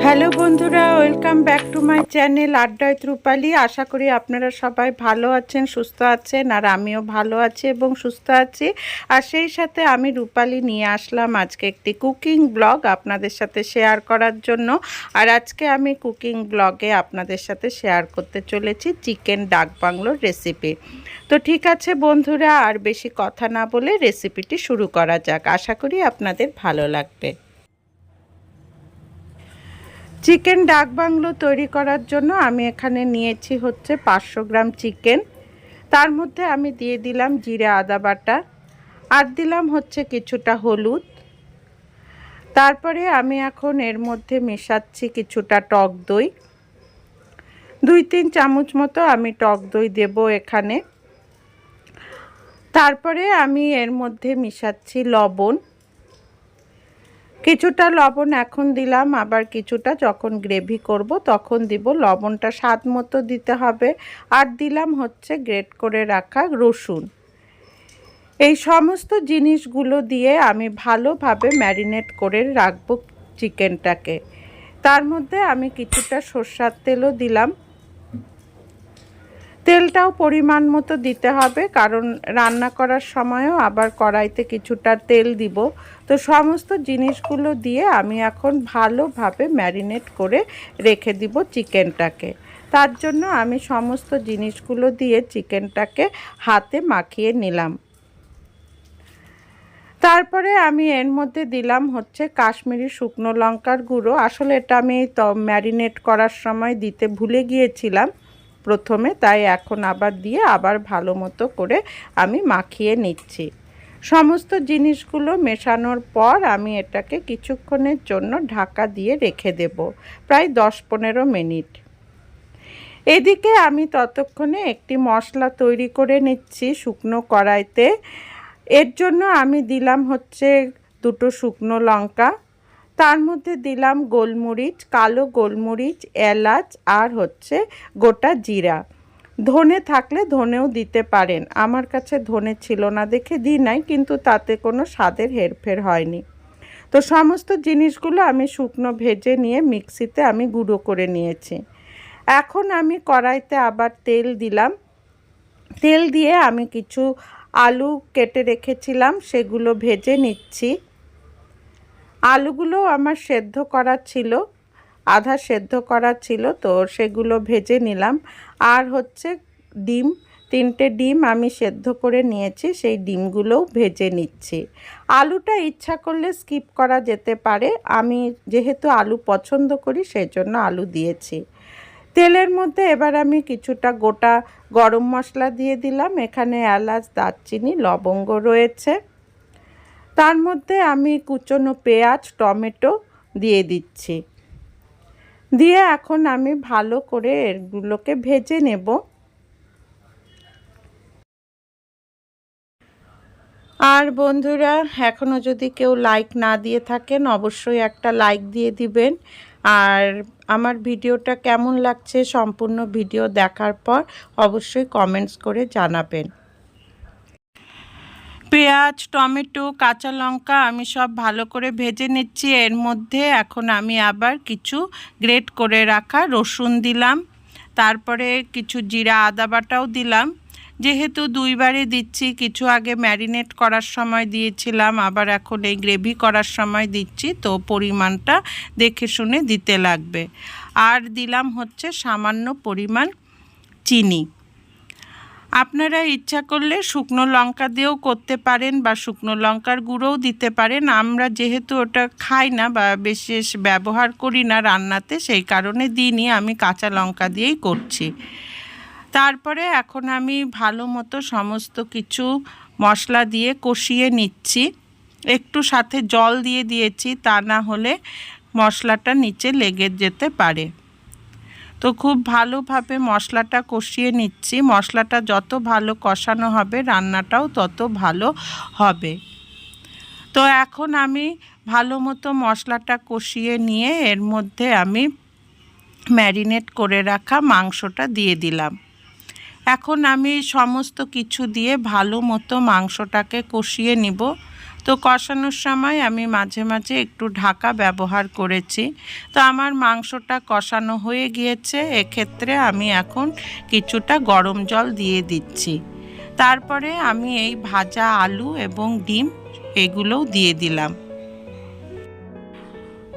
Hello বন্ধুরা, welcome back to my channel আড্ডা with রূপালী। আশা করি আপনারা সবাই ভালো আছেন, সুস্থ আছেন, আর আমিও ভালো আছি এবং সুস্থ আছি। আর সেই সাথে আমি রূপালী নিয়ে আসলাম আজকে একটি কুকিং ব্লগ আপনাদের সাথে শেয়ার করার জন্য। আর আজকে আমি কুকিং ব্লগে আপনাদের সাথে শেয়ার করতে চলেছি চিকেন ডাক বাংলোর রেসিপি। তো ঠিক আছে বন্ধুরা, আর বেশি কথা না বলে রেসিপিটি শুরু করা যাক। আশা করি আপনাদের ভালো লাগবে। চিকেন ডাক বাংলো তৈরি করার জন্য আমি এখানে নিয়েছি হচ্ছে 500 গ্রাম চিকেন। তার মধ্যে আমি দিয়ে দিলাম জিরে আদা বাটা, আর দিলাম হচ্ছে কিছুটা হলুদ। তারপরে আমি এখন এর মধ্যে মেশাচ্ছি কিছুটা টক দই, 2-3 চামচ মতো আমি টক দই দেব এখানে। তারপরে আমি এর মধ্যে মিশাচ্ছি লবণ, কিছুটা লবণ এখন দিলাম, আবার কিছুটা যখন গ্রেভি করব তখন দিব। লবণটা স্বাদ মতো দিতে হবে। আর দিলাম হচ্ছে গ্রেট করে রাখা রসুন। এই সমস্ত জিনিসগুলো দিয়ে আমি ভালোভাবে ম্যারিনেট করে রাখবো চিকেনটাকে। তার মধ্যে আমি কিছুটা সরষের তেলও দিলাম। তেলটাও পরিমাণ মতো দিতে হবে, কারণ রান্না করার সময়ও আবার কড়াইতে কিছুটা তেল দিব। তো সমস্ত জিনিসগুলো দিয়ে আমি এখন ভালোভাবে ম্যারিনেট করে রেখে দিব চিকেনটাকে। তার জন্য আমি সমস্ত জিনিসগুলো দিয়ে চিকেনটাকে হাতে মাখিয়ে নিলাম। তারপরে আমি এর মধ্যে দিলাম হচ্ছে কাশ্মীরি শুকনো লঙ্কার গুঁড়ো। আসলে এটা আমি ম্যারিনেট করার সময় দিতে ভুলে গিয়েছিলাম প্রথমে, তাই এখন আবার দিয়ে আবার ভালো মতো করে আমি মাখিয়ে নিচ্ছি। সমস্ত জিনিসগুলো মেশানোর পর আমি এটাকে কিছুক্ষণের জন্য ঢাকা দিয়ে রেখে দেব, প্রায় 10-15 মিনিট। এদিকে আমি ততক্ষণে একটি মশলা তৈরি করে নিচ্ছি শুকনো কড়াইতে। এর জন্য আমি দিলাম হচ্ছে 2 শুকনো লঙ্কা, তার মধ্যে দিলাম গোলমরিচ, কালো গোলমরিচ, এলাচ, আর হচ্ছে গোটা জিরা। ধনে থাকলে ধনেও দিতে পারেন, আমার কাছে ধনে ছিল না দেখে দিই নাই, কিন্তু তাতে কোনো স্বাদের হেরফের হয়নি। তো সমস্ত জিনিসগুলো আমি শুকনো ভেজে নিয়ে মিক্সিতে আমি গুঁড়ো করে নিয়েছি। এখন আমি কড়াইতে আবার তেল দিলাম। তেল দিয়ে আমি কিছু আলু কেটে রেখেছিলাম, সেগুলো ভেজে নিচ্ছি। আলুগুলো আমার সেদ্ধ করা ছিল, আধা সেদ্ধ করা ছিল, তো সেগুলো ভেজে নিলাম। আর হচ্ছে ডিম, 3টে ডিম আমি সেদ্ধ করে নিয়েছি, সেই ডিমগুলোও ভেজে নিচ্ছি। আলুটা ইচ্ছা করলে স্কিপ করা যেতে পারে, আমি যেহেতু আলু পছন্দ করি সেই জন্য আলু দিয়েছি। তেলের মধ্যে এবার আমি কিছুটা গোটা গরম মশলা দিয়ে দিলাম। এখানে এলাচ, দারচিনি, লবঙ্গ রয়েছে। তার মধ্যে আমি কুচনো পেঁয়াজ, টমেটো দিয়ে দিচ্ছি। দিয়ে এখন আমি ভালো করে এগুলোকে ভেজে নেব। আর বন্ধুরা, এখনও যদি কেউ লাইক না দিয়ে থাকেন অবশ্যই একটা লাইক দিয়ে দিবেন। আর আমার ভিডিওটা কেমন লাগছে সম্পূর্ণ ভিডিও দেখার পর অবশ্যই কমেন্টস করে জানাবেন। পেঁয়াজ, টমেটো, কাঁচা লঙ্কা আমি সব ভালো করে ভেজে নিচ্ছি। এর মধ্যে এখন আমি আবার কিছু গ্রেট করে রাখা রসুন দিলাম, তারপরে কিছু জিরা আদা বাটাও দিলাম। যেহেতু 2বারে দিচ্ছি, কিছু আগে ম্যারিনেট করার সময় দিয়েছিলাম, আবার এখন এই গ্রেভি করার সময় দিচ্ছি, তো পরিমাণটা দেখে শুনে দিতে লাগবে। আর দিলাম হচ্ছে সামান্য পরিমাণ চিনি। আপনারা ইচ্ছা করলে শুকনো লঙ্কা দিয়েও করতে পারেন বা শুকনো লঙ্কার গুঁড়োও দিতে পারেন। আমরা যেহেতু ওটা খাই না বা বিশেষ ব্যবহার করি না রান্নাতে, সেই কারণে দিইনি, আমি কাঁচা লঙ্কা দিয়েই করছি। তারপরে এখন আমি ভালো মতো সমস্ত কিছু মশলা দিয়ে কষিয়ে নিচ্ছি। একটু সাথে জল দিয়ে দিয়েছি, তা না হলে মশলাটা নিচে লেগে যেতে পারে। তো খুব ভালোভাবে মশলাটা কষিয়ে নিচ্ছি। মশলাটা যত ভালো কষানো হবে রান্নাটাও তত ভালো হবে। তো এখন আমি ভালো মতো মশলাটা কষিয়ে নিয়ে এর মধ্যে আমি ম্যারিনেট করে রাখা মাংসটা দিয়ে দিলাম। এখন আমি সমস্ত কিছু দিয়ে ভালো মতো মাংসটাকে কষিয়ে নিব। তো কষানোর সময় আমি মাঝে মাঝে একটু ঢাকা ব্যবহার করেছি। তো আমার মাংসটা কষানো হয়ে গিয়েছে, এক্ষেত্রে আমি এখন কিছুটা গরম জল দিয়ে দিচ্ছি। তারপরে আমি এই ভাজা আলু এবং ডিম এগুলোও দিয়ে দিলাম।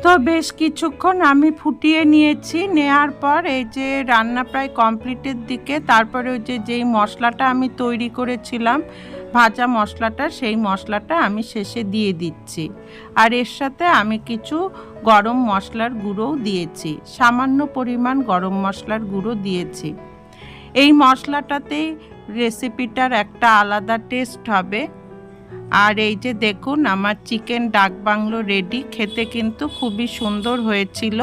তো বেশ কিছুক্ষণ আমি ফুটিয়ে নিয়েছি। নেওয়ার পর এই যে রান্না প্রায় কমপ্লিটের দিকে, তারপরে ওই যেই মশলাটা আমি তৈরি করেছিলাম ভাজা মশলাটা, সেই মশলাটা আমি শেষে দিয়ে দিচ্ছি। আর এর সাথে আমি কিছু গরম মশলার গুঁড়োও দিয়েছি, সামান্য পরিমাণ গরম মশলার গুঁড়ো দিয়েছি। এই মশলাটাতেই রেসিপিটার একটা আলাদা টেস্ট হবে। আর এই যে দেখুন আমার চিকেন ডাক বাংলো রেডি। খেতে কিন্তু খুবই সুন্দর হয়েছিল।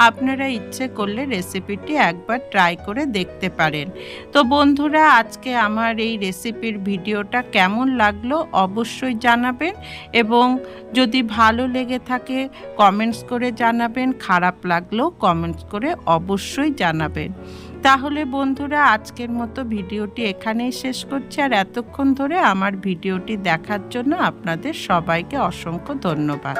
আপনারা ইচ্ছে করলে রেসিপিটি একবার ট্রাই করে দেখতে পারেন। তো বন্ধুরা, আজকে আমার এই রেসিপির ভিডিওটা কেমন লাগলো অবশ্যই জানাবেন, এবং যদি ভালো লেগে থাকে কমেন্টস করে জানাবেন, খারাপ লাগলেও কমেন্টস করে অবশ্যই জানাবেন। তাহলে বন্ধুরা, আজকের মতো ভিডিওটি এখানেই শেষ করছি। আর এতক্ষণ ধরে আমার ভিডিওটি দেখার জন্য আপনাদের সবাইকে অসংখ্য ধন্যবাদ।